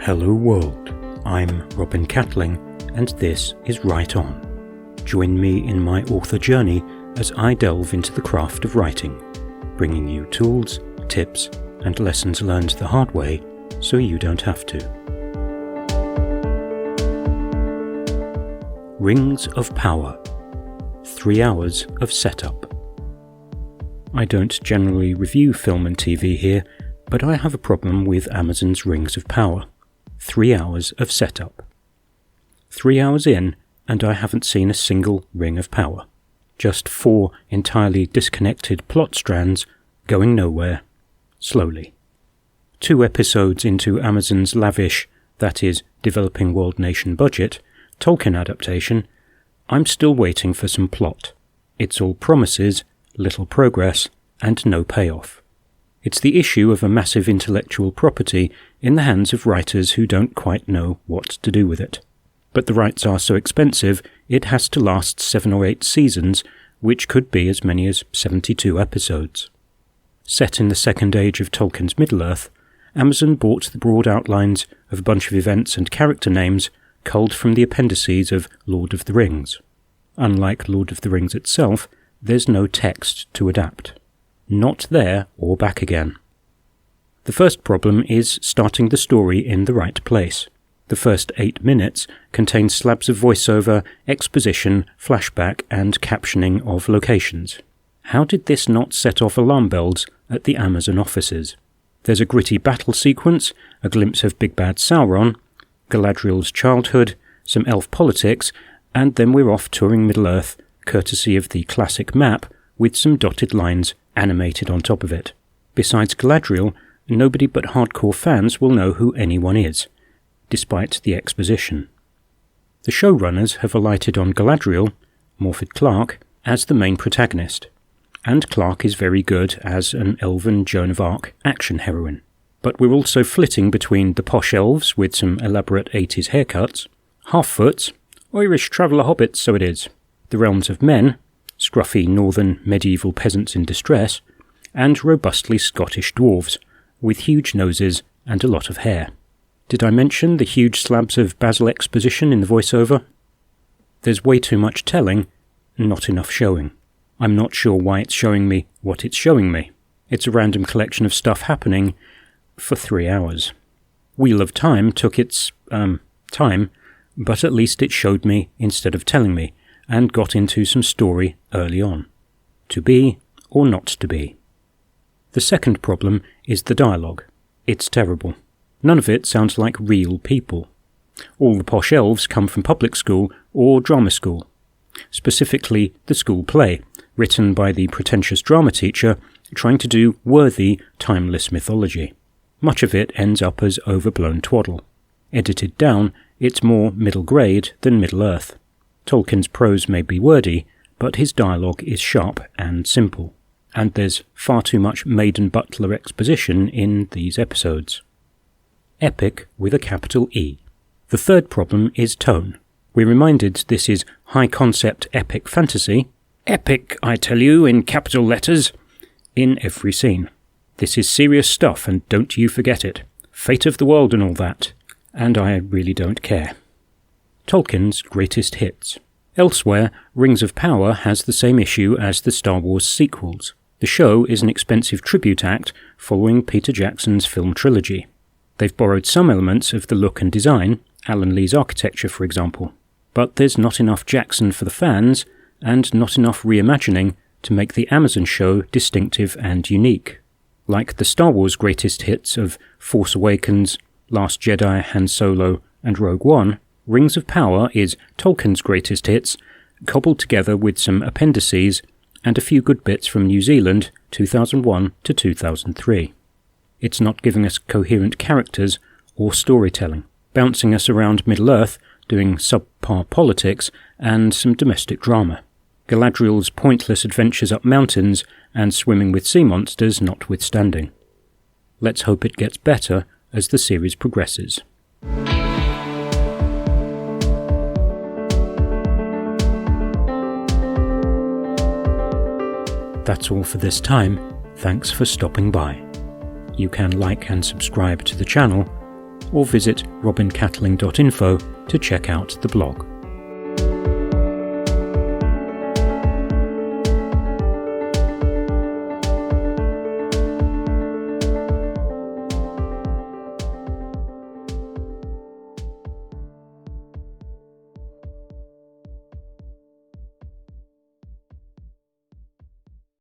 Hello world, I'm Robin Catling, and this is Write On. Join me in my author journey as I delve into the craft of writing, bringing you tools, tips, and lessons learned the hard way so you don't have to. Rings of Power. 3 hours of setup. I don't generally review film and TV here, but I have a problem with Amazon's Rings of Power. 3 hours of setup. 3 hours in, and I haven't seen a single ring of power. Just 4 entirely disconnected plot strands going nowhere, slowly. 2 episodes into Amazon's lavish, that is, developing world nation budget, Tolkien adaptation, I'm still waiting for some plot. It's all promises, little progress, and no payoff. It's the issue of a massive intellectual property in the hands of writers who don't quite know what to do with it. But the rights are so expensive, it has to last 7 or 8 seasons, which could be as many as 72 episodes. Set in the second age of Tolkien's Middle-earth, Amazon bought the broad outlines of a bunch of events and character names culled from the appendices of Lord of the Rings. Unlike Lord of the Rings itself, there's no text to adapt. Not there or back again. The first problem is starting the story in the right place. The first 8 minutes contain slabs of voiceover, exposition, flashback, and captioning of locations. How did this not set off alarm bells at the Amazon offices? There's a gritty battle sequence, a glimpse of Big Bad Sauron, Galadriel's childhood, some elf politics, and then we're off touring Middle-earth, courtesy of the classic map, with some dotted lines animated on top of it. Besides Galadriel, nobody but hardcore fans will know who anyone is, despite the exposition. The showrunners have alighted on Galadriel, Morfydd Clark, as the main protagonist, and Clark is very good as an elven Joan of Arc action heroine. But we're also flitting between the posh elves with some elaborate 80s haircuts, half-foots, Irish traveller hobbits so it is, the realms of men, scruffy northern medieval peasants in distress, and robustly Scottish dwarves, with huge noses and a lot of hair. Did I mention the huge slabs of Basil exposition in the voiceover? There's way too much telling, not enough showing. I'm not sure why it's showing me what it's showing me. It's a random collection of stuff happening for 3 hours. Wheel of Time took its, time, but at least it showed me instead of telling me, and got into some story early on. To be or not to be. The second problem is the dialogue. It's terrible. None of it sounds like real people. All the posh elves come from public school or drama school. Specifically, the school play, written by the pretentious drama teacher trying to do worthy, timeless mythology. Much of it ends up as overblown twaddle. Edited down, it's more middle grade than Middle-earth. Tolkien's prose may be wordy, but his dialogue is sharp and simple, and there's far too much maiden butler exposition in these episodes. Epic with a capital E. The third problem is tone. We're reminded this is high-concept epic fantasy, epic, I tell you, in capital letters, in every scene. This is serious stuff, and don't you forget it. Fate of the world and all that, and I really don't care. Tolkien's greatest hits. Elsewhere, Rings of Power has the same issue as the Star Wars sequels. The show is an expensive tribute act following Peter Jackson's film trilogy. They've borrowed some elements of the look and design, Alan Lee's architecture for example, but there's not enough Jackson for the fans, and not enough reimagining to make the Amazon show distinctive and unique. Like the Star Wars greatest hits of Force Awakens, Last Jedi, Han Solo, and Rogue One, Rings of Power is Tolkien's greatest hits, cobbled together with some appendices and a few good bits from New Zealand 2001 to 2003. It's not giving us coherent characters or storytelling, bouncing us around Middle-earth, doing subpar politics and some domestic drama. Galadriel's pointless adventures up mountains and swimming with sea monsters notwithstanding. Let's hope it gets better as the series progresses. That's all for this time. Thanks for stopping by. You can like and subscribe to the channel, or visit robincatling.info to check out the blog.